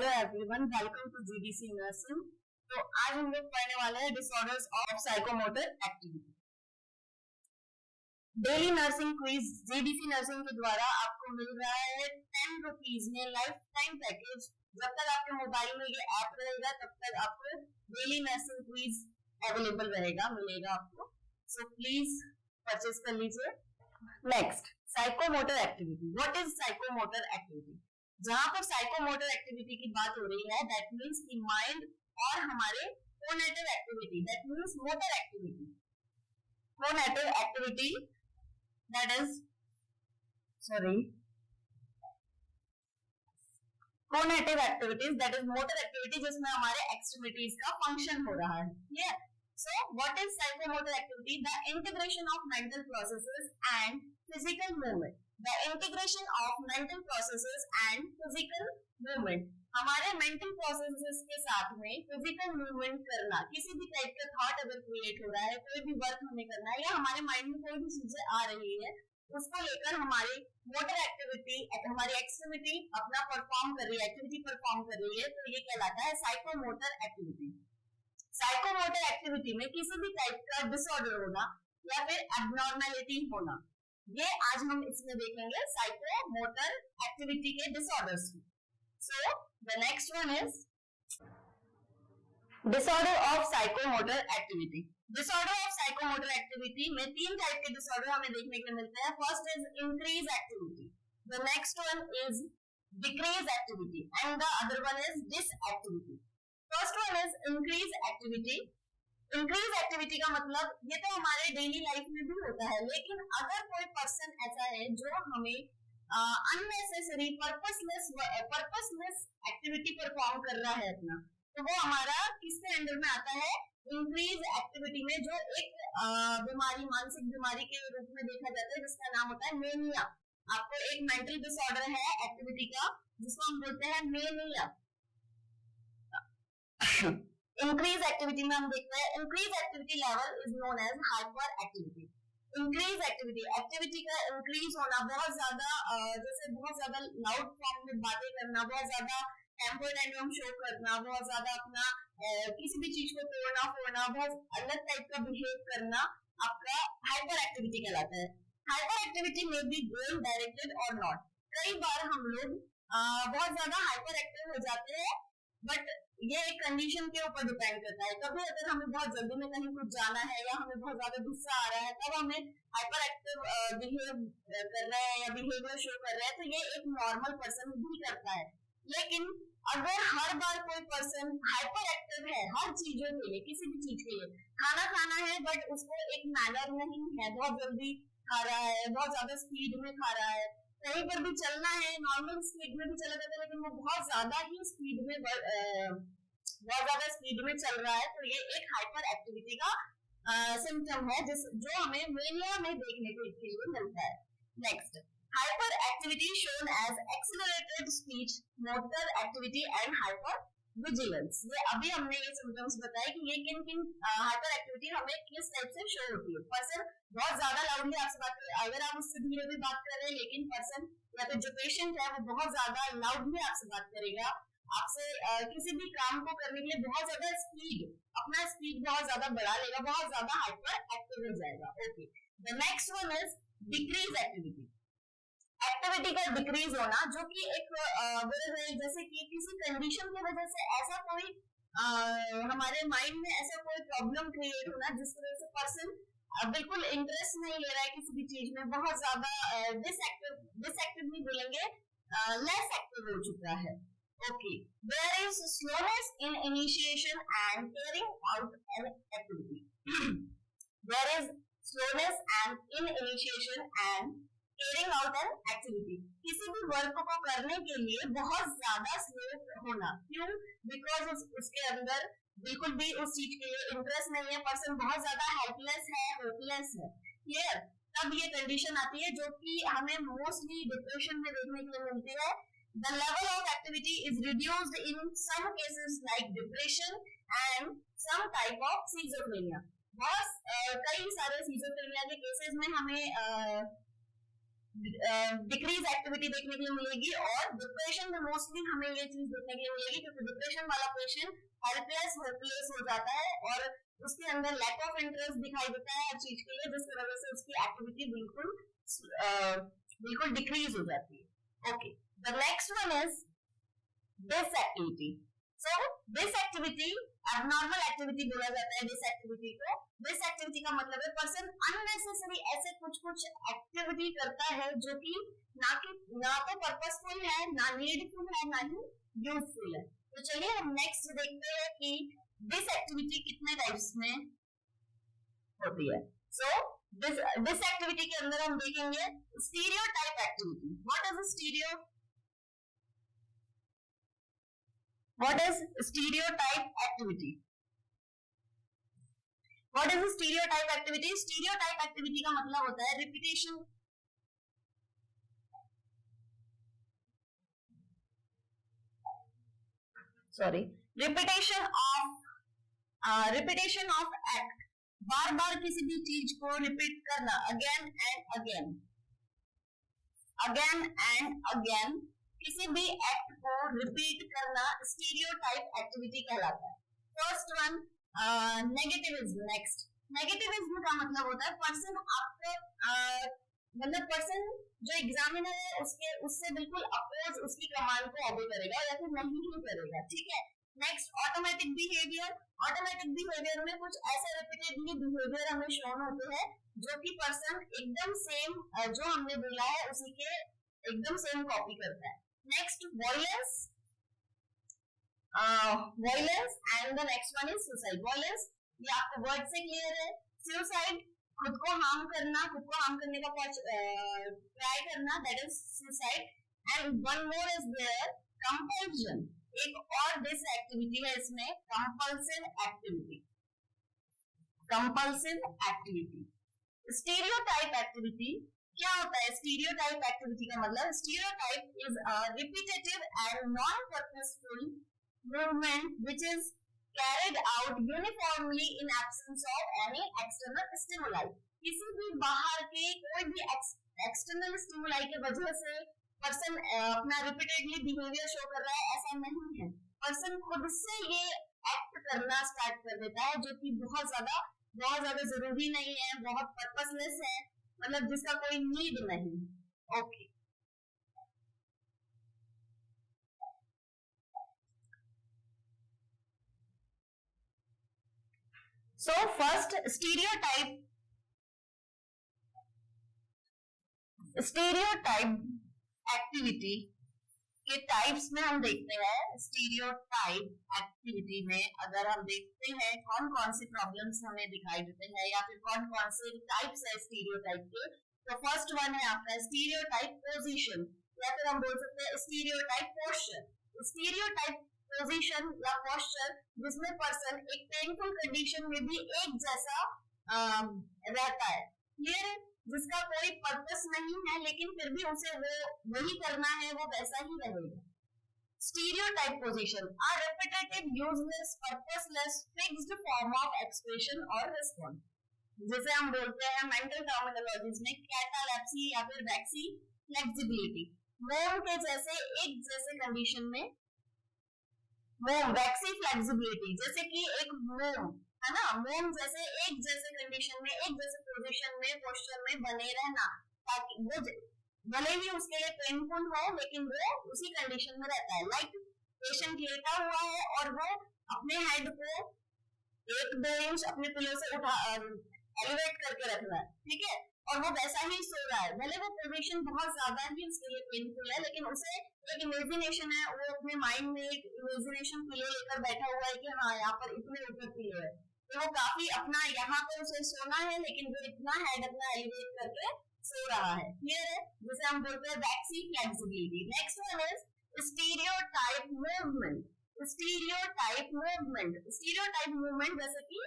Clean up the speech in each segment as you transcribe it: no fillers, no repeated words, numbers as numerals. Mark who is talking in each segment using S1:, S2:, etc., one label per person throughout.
S1: Hello everyone, welcome to GDC nursing. तो आज हम लोग पढ़ने वाले हैं disorders of psychomotor activity. Daily nursing quiz GDC nursing के द्वारा आपको मिल रहा है 10 रुपीज में लाइफ टाइम पैकेज। जब तक आपके मोबाइल में ये ऐप रहेगा तब तक आपको डेली नर्सिंग क्विज अवेलेबल रहेगा, मिलेगा आपको। सो प्लीज परचेज कर लीजिए। Next, psychomotor activity. What is psychomotor activity? जहां पर साइकोमोटर एक्टिविटी की बात हो रही है, दैट मीन्स कि माइंड और हमारे conative activity, that means motor activity, conative activity, that is conative activities, that is motor activity, जिसमें हमारे एक्सट्रीमिटीज का फंक्शन हो रहा है। Clear? So what is psychomotor activity? The integration of mental processes and physical movement. The integration of mental processes and physical movement. हमारे mental processes के साथ में physical movement करना, किसी भी टाइप का थॉट अगर क्रिएट हो रहा है, कोई भी वर्क हमें करना है या हमारे माइंड में कोई भी चीजें आ रही है, उसको लेकर हमारी मोटर एक्टिविटी, हमारी एक्सट्रीमिटी अपना परफॉर्म कर रही है, एक्टिविटी परफॉर्म कर रही है, तो ये कहलाता है साइकोमोटर एक्टिविटी। साइकोमोटर एक्टिविटी में किसी भी टाइप का डिसऑर्डर होना या फिर एबनॉर्मेलिटी होना, ये आज हम इसमें देखेंगे साइकोमोटर एक्टिविटी के डिसऑर्डर्स को। So the next one is disorder of psychomotor activity. Disorder of psychomotor activity में 3 टाइप के डिसऑर्डर हमें देखने को मिलते हैं। First is increase activity, the next one is decrease activity and the other one is dis activity. First one is increase activity. Increase activity का मतलब ये तो हमारे डेली लाइफ में भी होता है, लेकिन अगर कोई पर्सन ऐसा है जो हमें अननेसेसरी पर्पसलेस एक्टिविटी परफॉर्म कर रहा है अपना, तो वो हमारा किसके अंडर में आता है? इंक्रीज एक्टिविटी में, जो एक बीमारी, मानसिक बीमारी के रूप में देखा जाता है, जिसका नाम होता है मेनिया। आपको एक मेंटल डिसऑर्डर है एक्टिविटी का, जिसको हम बोलते हैं मेनिया। इंक्रीज एक्टिविटी में हम देखते हैं increase activity level is known as hyper activity. Increase activity का इंक्रीज होना, बहुत ज्यादा जैसे बहुत ज्यादा लाउड फॉर्म में बातें करना, बहुत ज्यादा टेम्पर टेंट्रम शो करना, बहुत ज्यादा अपना किसी भी चीज को तोड़ना फोड़ना, बहुत अलग टाइप का बिहेव करना, आपका हाइपर एक्टिविटी कहलाता है। हाइपर एक्टिविटी में बी गोल डायरेक्टेड और नॉट। कई बार हम लोग बहुत ज्यादा हाइपर एक्टिव हो जाते हैं, बट ये एक कंडीशन के ऊपर डिपेंड करता है। कभी अगर हमें बहुत जल्दी में कहीं कुछ जाना है या हमें बहुत ज्यादा गुस्सा आ रहा है, तब हमें हाइपर एक्टिव बिहेव कर रहे हैं या बिहेवियर शो कर रहे हैं, तो ये एक नॉर्मल पर्सन भी करता है। लेकिन अगर हर बार कोई पर्सन हाइपर एक्टिव है हर चीजों के लिए, किसी भी चीज के लिए, खाना खाना है बट उसको एक मैनर नहीं है, बहुत जल्दी खा रहा है, बहुत ज्यादा स्पीड में खा रहा है, कहीं पर भी चलना है नॉर्मल स्पीड में भी चला जाता है, लेकिन वो बहुत ज्यादा स्पीड में चल रहा है, तो ये एक हाइपर एक्टिविटी का सिम्टम है, जो हमें मेनिया में देखने को इसके लिए मिलता है। Next, hyper activity shown as accelerated speech, motor activity and hyper vigilance. ये अभी हमने ये सिम्टम्स बताए कि ये किन किन हाइपर एक्टिविटी हमें किस टाइप से शो होती है। पर्सन बहुत ज्यादा लाउडली आपसे बात कर रहे हैं, अगर आप उससे धीरे भी बात कर रहे हैं, लेकिन पर्सन या फिर जो पेशेंट है वो बहुत ज्यादा लाउडली आपसे बात करेगा, आपसे किसी भी काम को करने के लिए बहुत ज्यादा अपना स्पीड बहुत ज्यादा बढ़ा लेगा, बहुत ज्यादा हाइपर एक्टिव हो जाएगा। Okay, the next one is decrease activity. Activity का डिक्रीज होना, जो कि एक जैसे कि किसी कंडीशन की वजह से ऐसा कोई हमारे माइंड में ऐसा कोई प्रॉब्लम क्रिएट होना जिसकी वजह से पर्सन बिल्कुल इंटरेस्ट नहीं ले रहा है किसी भी चीज में, बहुत ज्यादा डिसएक्टिव नहीं बोलेंगे, लेस एक्टिव हो चुका है। Okay, there is slowness in initiation and carrying out an activity. There is slowness and in initiation and carrying out an activity. किसी भी वर्क को करने के लिए बहुत ज्यादा स्लो होना, क्यों? बिकॉज उसके अंदर बिल्कुल भी उस चीज के लिए इंटरेस्ट नहीं है, पर्सन बहुत ज्यादा हेल्पलेस है, होपलेस है। क्लियर? तब ये कंडीशन आती है जो कि हमें मोस्टली डिप्रेशन में देखने को मिलती है। The level of activity is reduced in some cases like depression and some type of schizophrenia. बहुत कई सारे schizophrenia के केसेस में हमें डिक्रीज एक्टिविटी देखने के लिए मिलेगी, और डिप्रेशन में मोस्टली हमें ये चीज देखने के लिए मिलेगी, क्योंकि डिप्रेशन वाला पेशेंट हेल्पलेस होपलेस हो जाता है और उसके अंदर लैक ऑफ इंटरेस्ट दिखाई देता है हर चीज के लिए, जिसकी वजह से उसकी एक्टिविटी बिल्कुल डिक्रीज हो जाती है। Okay, the next one is this activity. So this activity abnormal activity बोला जाता है दिस एक्टिविटी को। दिस एक्टिविटी का मतलब है पर्सन अननेसेसरी ऐसे कुछ एक्टिविटी करता है जो कि ना तो पर्पसफुल है, ना नीडफुल है, ना ही यूजफुल है। तो चलिए हम नेक्स्ट देखते हैं कि दिस एक्टिविटी कितने टाइप्स में होती है। सो दिस एक्टिविटी के अंदर हम देखेंगे stereotype activity. What is stereo What is stereotype activity? What is stereotype activity? Stereotype activity का मतलब होता है repetition of act। बार बार किसी भी चीज को रिपीट करना, again and again किसी भी एक्ट को रिपीट करना स्टीरियोटाइप एक्टिविटी कहलाता है। First one negativism. Next, negativism का मतलब होता है पर्सन आपको मतलब पर्सन जो एग्जामिनर है उससे बिल्कुल अपोज उसकी कमांड को ऑबे करेगा या फिर नहीं ही करेगा, ठीक है। Next, automatic behaviour. Automatic behaviour में कुछ ऐसे रिपीटेडली बिहेवियर हमें शोन होते हैं जो कि पर्सन एकदम सेम जो हमने बोला है उसी के एकदम सेम कॉपी करता है। Next, violence and the next one is suicide. Violence ये आपको वर्ड से क्लियर है। सुसाइड खुद को हार्म करने का ट्राई करना, that is suicide. And one more is there compulsion. एक और दिस एक्टिविटी है इसमें कंपल्सिव एक्टिविटी। स्टीरियोटाइप एक्टिविटी क्या होता है? स्टीरियोटाइप एक्टिविटी का मतलब stereotype is a repetitive and non purposeful movement which is carried out uniformly in absence of any external stimuli। किसी भी बाहर के कोई भी एक्सटर्नल स्टिमुलाई के वजह से पर्सन अपना रिपीटेडली बिहेवियर शो कर रहा है, ऐसा नहीं है। पर्सन खुद से ये एक्ट करना स्टार्ट कर देता है जो कि बहुत ज्यादा जरूरी नहीं है, बहुत पर्पसलेस है, मतलब जिसका कोई नीड नहीं। Okay, so first stereotype activity के टाइप्स में हम देखते हैं। स्टीरियोटाइप एक्टिविटी में अगर हम देखते हैं कौन कौन सी प्रॉब्लम्स हमें दिखाई देते हैं या फिर कौन कौन से टाइप्स है स्टीरियोटाइप के, तो फर्स्ट वन है आपका स्टीरियोटाइप पोजीशन या फिर हम बोल सकते हैं स्टीरियोटाइप पोस्चर। स्टीरियोटाइप पोजीशन या पोस्चर जिसमें पर्सन एक पेनफुल कंडीशन में भी एक जैसा रहता है, क्लियर है, जिसका कोई पर्पस नहीं है लेकिन फिर भी उसे वो वही करना है, वो वैसा ही रहेगा। Stereotype position a repetitive useless purposeless fixed form of expression और रिस्पॉन्स, जैसे हम बोलते हैं मेंटल टर्मिनोलॉजीज में कैटालेप्सी या फिर वैक्सी फ्लेक्सिबिलिटी। मोम के जैसे एक जैसे कंडीशन में मोम वैक्सी फ्लेक्सिबिलिटी, जैसे कि एक मोम है ना, मोम जैसे एक जैसे कंडीशन में एक जैसे पोजीशन में पोस्चर में बने रहना, ताकि वो भले ही उसके लिए पेनफुल हो लेकिन वो उसी कंडीशन में रहता है। लाइक पेशेंट लेटा हुआ है और वो अपने हेड को 1-2 इंच अपने पिलो से उठा एलिवेट करके रख रहा है, ठीक है, और वो वैसा ही सो रहा है, भले वो पोजीशन बहुत ज्यादा ही उसके लिए पेनफुल है लेकिन उसे एक इमेजिनेशन है, वो अपने माइंड में एक इमेजिनेशन पिलो लेकर बैठा हुआ है कि हाँ यहाँ पर इतने ऊपर पिलो है, तो वो काफी अपना यहाँ पर उसे सोना है लेकिन वो इतना हेड अपना एलिवेट करके सो रहा है, क्लियर है, जिसे हम बोलते हैं waxy flexibility. Next one is stereotype movement. Stereotype movement जैसे कि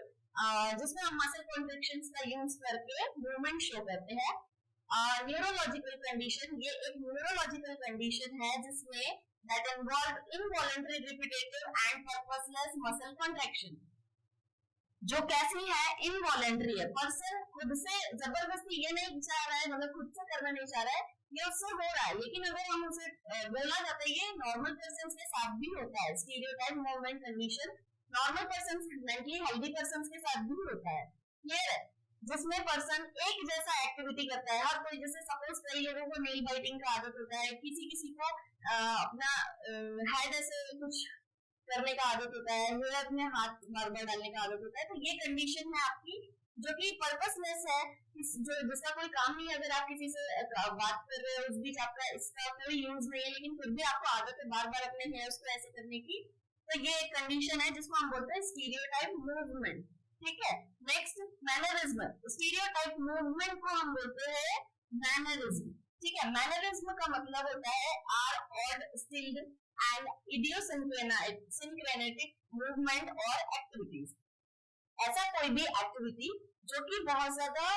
S1: जिसमें हम मसल कॉन्ट्रैक्शंस का यूज करके मूवमेंट शो करते हैं। न्यूरोलॉजिकल कंडीशन, ये एक न्यूरोलॉजिकल कंडीशन है जिसमें that involve involuntary repetitive and purposeless muscle contraction, जो कैसी है, इनवॉलंटरी है, पर्सन खुद से जबरदस्ती ये नहीं चाह रहा है, मतलब खुद से करना नहीं चाह रहा है ये उससे हो रहा है, लेकिन अगर हम उसे बोला जाता है ये नॉर्मल पर्सन के साथ भी होता है, stereotype movement condition normal person, mentally healthy person के साथ भी होता है। क्लियर है? जिसमें पर्सन एक जैसा एक्टिविटी करता है, हर कोई, जैसे सपोज कई लोगों को नेल बाइटिंग का आदत होता है, किसी किसी को अपना हेड ऐसे कुछ करने का आदत होता है, हेयर अपने हाथ बार बार डालने का आदत होता है, तो ये कंडीशन है आपकी जो कि पर्पसलेस है, जो जिसका कोई काम नहीं है। अगर आप किसी से बात कर रहे हो, उस बीच आपका इसका कोई यूज नहीं है, लेकिन फिर भी आपको आदत है बार बार अपने हेयर्स को ऐसे करने की, तो ये एक कंडीशन है जिसको हम बोलते हैं स्टीरियोटाइप मूवमेंट। ठीक है, नेक्स्ट मैनरिज्म। स्टीरियोटाइप मूवमेंट को हम बोलते हैं मैनरिज्म। ठीक है, मैनरिज्म का मतलब होता है are odd stilled and idiosyncratic movement और एक्टिविटीज। ऐसा कोई भी एक्टिविटी जो कि बहुत ज्यादा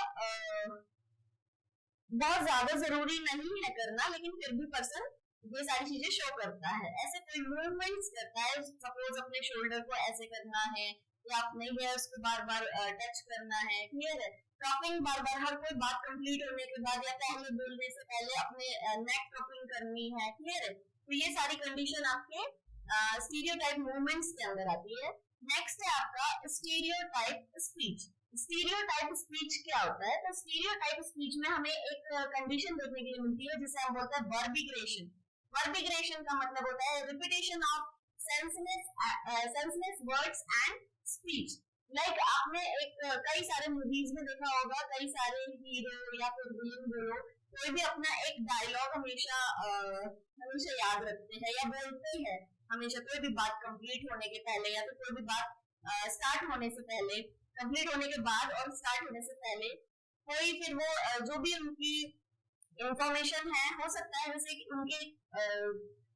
S1: जरूरी नहीं है करना, लेकिन फिर भी पर्सन ये सारी चीजें शो करता है। ऐसे कोई मूवमेंट्स करता है, सपोज अपने शोल्डर को ऐसे करना है, या अपने हेयर्स को बार बार टच करना है। क्लियर है? टॉपिंग बार बार, हर कोई बात कंप्लीट होने के बाद या पहले बोलने से पहले अपने नेक टॉपिंग करनी है। क्लियर है? तो ये सारी कंडीशन आपके स्टीरियोटाइप मूवमेंट्स के अंदर आती है। नेक्स्ट है आपका स्टीरियोटाइप स्पीच। स्टीरियोटाइप स्पीच क्या होता है? तो स्टीरियोटाइप स्पीच में हमें एक कंडीशन देखने के लिए मिलती है जिसे हम बोलते हैं वर्बिग्रेशन। वर्बिग्रेशन का मतलब होता है repetition of senseless words and speech. Like आपने एक कई सारे मूवीज में देखा होगा, कई सारे हीरो या फिर विलेन बोलो, कोई भी अपना एक डायलॉग हमेशा याद रखते हैं या बोलते हैं हमेशा, कोई भी बात कंप्लीट होने के पहले या तो कोई भी बात स्टार्ट होने से पहले, कंप्लीट होने के बाद और स्टार्ट होने से पहले कोई, फिर वो जो भी उनकी इंफॉर्मेशन है, हो सकता है जैसे कि उनके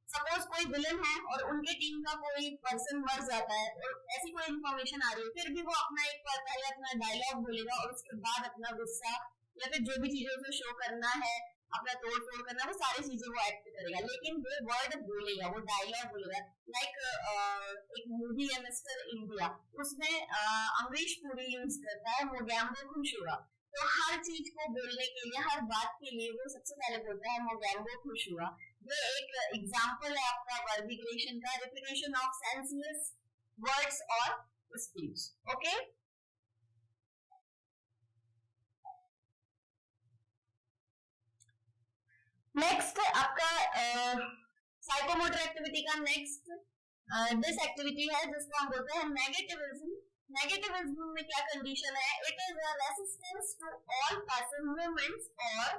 S1: सपोज कोई विलन है और उनके टीम का कोई पर्सन मर जाता है और ऐसी कोई इंफॉर्मेशन आ रही है, फिर भी वो अपना एक बार पहले अपना डायलॉग बोलेगा और उसके बाद अपना गुस्सा या फिर जो भी चीजें उसे शो करना है, अपना तोड़ फोड़ करना, वो सारी चीजें वो एक्ट करेगा, लेकिन वो वर्ड बोलेगा, वो डायलॉग बोलेगा। लाइक एक मूवी है मिस्टर इंडिया, उसमें अमरीश पुरी यूज करता है मोगैम्बो खुश हुआ, तो हर चीज को बोलने के लिए, हर बात के लिए वो सबसे पहले बोलता है मोगैम्बो खुश हुआ। ये एक एग्जाम्पल है आपका वर्बिग्रेशन का, रिपीटेशन ऑफ सेंसलेस वर्ड्स और स्पीच। ओके, नेक्स्ट आपका साइकोमोटर एक्टिविटी का नेक्स्ट दिस एक्टिविटी है जिसको हम बोलते हैं नेगेटिविज्म। नेगेटिविज्म में क्या कंडीशन है? It is a resistance to all passive movements और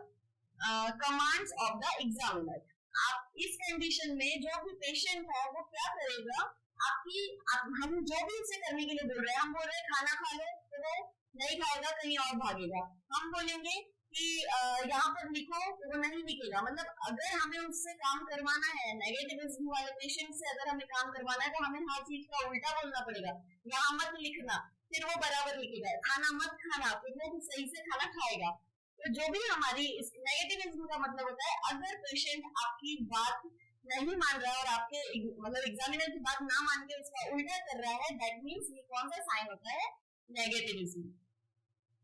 S1: कमांड्स ऑफ द एग्जामिनर। आप इस कंडीशन में जो भी पेशेंट है वो क्या करेगा, हम जो भी उसे करने के लिए बोल रहे हैं, हम बोल रहे हैं खाना खा लो, तो वो नहीं खाएगा, कहीं और भागेगा। हम बोलेंगे कि यहाँ पर लिखो, तो वो नहीं लिखेगा। मतलब अगर हमें उससे काम करवाना है, नेगेटिविज्म वाले पेशेंट से अगर हमें काम करवाना है, तो हमें हर चीज का उल्टा बोलना पड़ेगा। यहाँ मत लिखना, फिर वो बराबर लिखेगा। खाना मत खाना, फिर वो सही से खाना खाएगा। तो जो भी हमारी नेगेटिविज्म का मतलब होता है, अगर पेशेंट आपकी बात नहीं मान रहा है और आपके मतलब एग्जामिनर की बात ना मान के उसका उल्टा कर रहा है, दैट मीन्स ये कौन सा साइन होता है? नेगेटिविज्म।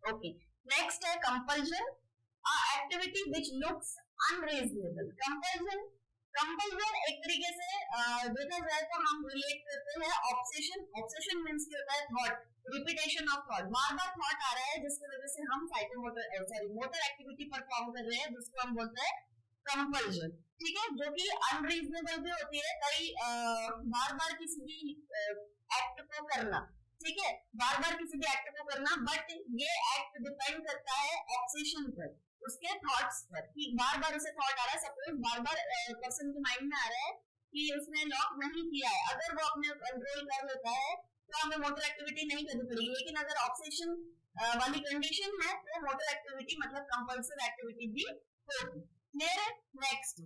S1: ओके, नेक्स्ट है compulsion, activity which looks unreasonable. Compulsion एक तरीके से देखा जाए तो हम रिलेट करते हैं ऑब्सेशन। ऑब्सेशन मींस क्या होता है? थॉट, रिपीटेशन ऑफ थॉट, बार बार थॉट आ रहा है जिसकी वजह से हम मोटर एक्टिविटी परफॉर्म कर रहे हैं, जिसको हम बोलते हैं कंपल्जन। ठीक है, जो कि अनरीजनेबल भी होती है, कई बार बार किसी भी एक्ट को करना। ठीक है, बार बार किसी भी एक्ट को करना, बट ये एक्ट डिपेंड करता है ऑब्सेशन पर, उसके थॉट्स पर, कि बार बार उसे थॉट आ रहा है। सपोज बार बार पर्सन के माइंड में आ रहा है कि उसने लॉक नहीं किया है, अगर वो अपने कंट्रोल कर लेता है तो हमें मोटर एक्टिविटी नहीं करनी पड़ेगी। लेकिन अगर ऑब्सेशन वाली कंडीशन है तो मोटर एक्टिविटी मतलब कंपल्सिव एक्टिविटी भी होगी। क्लियर है? नेक्स्ट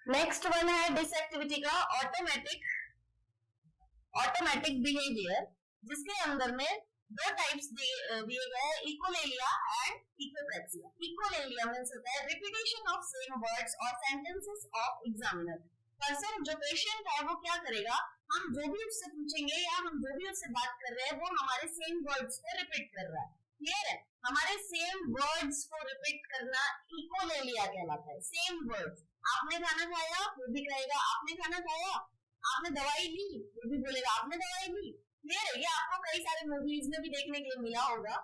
S1: नेक्स्ट वन है डिस एक्टिविटी का ऑटोमेटिक बिहेवियर, जिसके अंदर में दो टाइप्स दिए गए हैं, echolalia and echopraxia. Echolalia means होता है रिपीटेशन ऑफ सेम वर्ड्स और सेंटेंसेस ऑफ एग्जामिनर। पर्सन जो पेशेंट है वो क्या करेगा, हम जो भी उससे पूछेंगे या हम जो भी उससे बात कर रहे हैं वो हमारे सेम वर्ड्स को रिपीट कर रहा है। क्लियर है? हमारे सेम वर्ड्स को रिपीट करना इकोलेलिया कहलाता है। सेम वर्ड्स, आपने खाना खाया वो भी कहेगा आपने खाना खाया, आपने दवाई ली वो भी बोलेगा आपने दवाई ली। क्लियर है? ये आपको कई सारे मूवीज में भी देखने के लिए मिला होगा।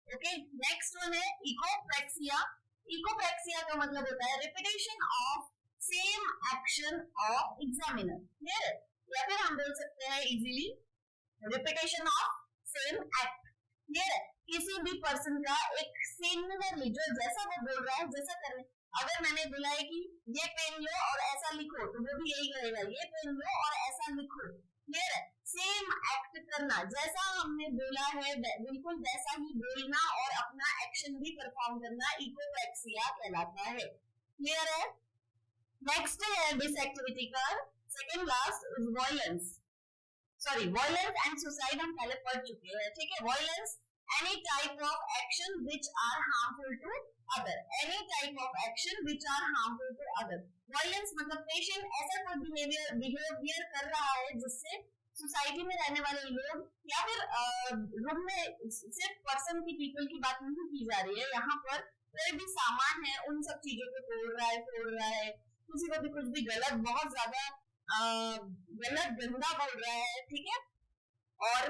S1: ओके, नेक्स्ट वन है इकोप्रेक्सिया। इकोप्रेक्सिया का मतलब होता है repetition of same action of examiner. Clear है? या फिर हम बोल सकते हैं easily repetition of same act. Clear है? किसी भी पर्सन का एक सिमिलरली जो जैसा वो बोल रहा है जैसा करने, अगर मैंने बोला है कि ये पेन लो और ऐसा लिखो तो वो भी यही करेगा, ये पेन लो और ऐसा लिखो। क्लियर है? सेम एक्ट करना, जैसा हमने बोला है बिल्कुल वैसा ही बोलना और अपना एक्शन भी परफॉर्म करना इकोप्रेक्सिया कहलाता है। क्लियर है? नेक्स्ट है दिस एक्टिविटी का second last is violence. Sorry, violence and suicide हम पहले पढ़ चुके हैं। ठीक है? Violence any type of action which are harmful to other, any type of action which are harmful to other। Violence मतलब पेशेंट ऐसा कोई बिहेवियर कर रहा है जिससे सोसाइटी में रहने वाले लोग या फिर रूम में सिर्फ पर्सन की पीपल की बात नहीं की जा रही है, यहाँ पर कोई भी सामान है उन सब चीजों को फोड़ रहा है, किसी को भी कुछ भी गलत बहुत ज्यादा गलत गंदा बोल रहा है। ठीक है? और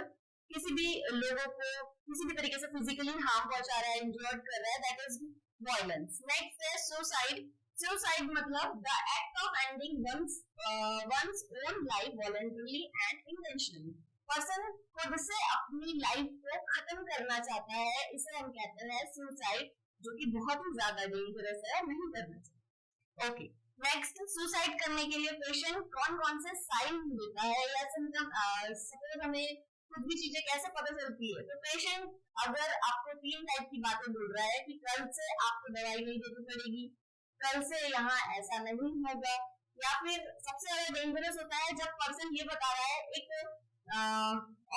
S1: किसी भी लोगों को किसी भी तरीके से फिजिकली हार्म पहुंचा रहा है, इंजर्ड कर रहा है, दैट इज वायलेंस। नेक्स्ट है सुसाइड। सुसाइड मतलब the act of ending one's own life voluntarily and intentionally। Person खुद से अपनी लाइफ को खत्म करना चाहता है, इसे हम कहते हैं सुसाइड, जो कि बहुत ही ज्यादा डेंजरस है, नहीं करना चाहिए। ओके, नेक्स्ट, सुसाइड करने के लिए पेशेंट कौन कौन से साइन देता है या सिम्टम, सपोज हमें कुछ भी चीजें कैसे पता चलती है, तो पेशेंट अगर आपको 3 टाइप की बातें बोल रहा है कि कल से आपको दवाई नहीं देनी पड़ेगी, कल से यहाँ ऐसा नहीं होगा, या फिर सबसे ज्यादा डेंजरस होता है जब पर्सन ये बता रहा है, एक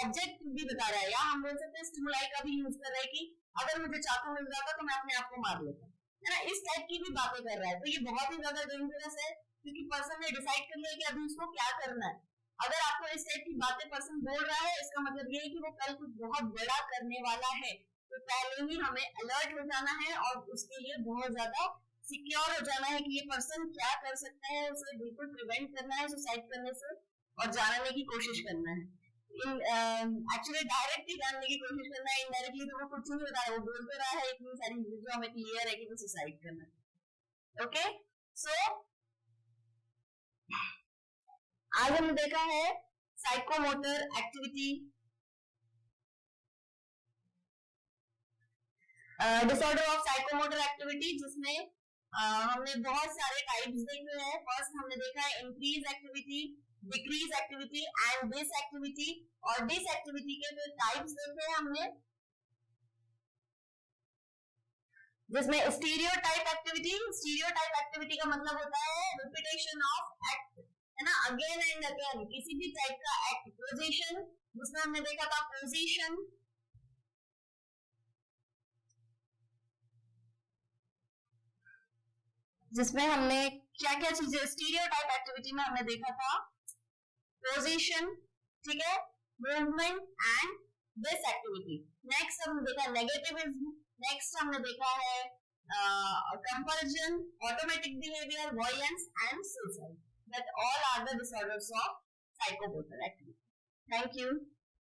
S1: ऑब्जेक्ट भी बता रहा है, या हम बोल सकते हैं स्टिमुलाई का भी यूज कर रहा है कि अगर मुझे चाकू मिल जाता तो मैं अपने आप को मार लेता, है ना, इस टाइप की भी बातें कर रहा है। तो ये बहुत ही ज्यादा डेंजरस है क्योंकि पर्सन ने डिसाइड कर लिया कि अभी उसको क्या करना है। अगर आपको इस टाइप की बातें पर्सन बोल रहा है, इसका मतलब ये है कि वो कल कुछ बहुत बड़ा करने वाला है, तो पहले ही हमें अलर्ट हो जाना है और उसके लिए बहुत ज्यादा सिक्योर हो जाना है कि ये पर्सन क्या कर सकता है, उसे बिल्कुल प्रिवेंट करना है सुसाइड करने से और जानने की कोशिश करना है। एक्चुअली डायरेक्टली जानने की कोशिश करना है, इनडायरेक्टली तो वो कुछ नहीं होता है, वो बोल तो रहा है इतनी सारी चीजें जो हमें क्लियर है कि वो सुसाइड करना है। ओके, सो आज हमने देखा है psychomotor activity, disorder of psychomotor activity, जिसमें हमने बहुत सारे टाइप्स देखे हैं। फर्स्ट हमने देखा है increase activity, decrease activity and dis activity, और डिस एक्टिविटी के फिर टाइप्स देखे हैं हमने, जिसमें स्टीरियोटाइप एक्टिविटी। स्टीरियोटाइप एक्टिविटी का मतलब होता है रिपीटेशन ऑफ एक्ट, है ना, अगेन एंड अगेन किसी भी टाइप का एक्ट। पोजीशन, जिसमें हमने देखा था पोजीशन, जिसमें हमने क्या क्या चीजें स्टीरियोटाइप एक्टिविटी में हमने देखा था, पोजीशन, ठीक है, movement and this activity. Next हमने देखा नेगेटिविज्म, नेक्स्ट हमने देखा है compulsion, automatic behaviour, violence and suicide. That all are the disorders of psychomotor activity. Thank you.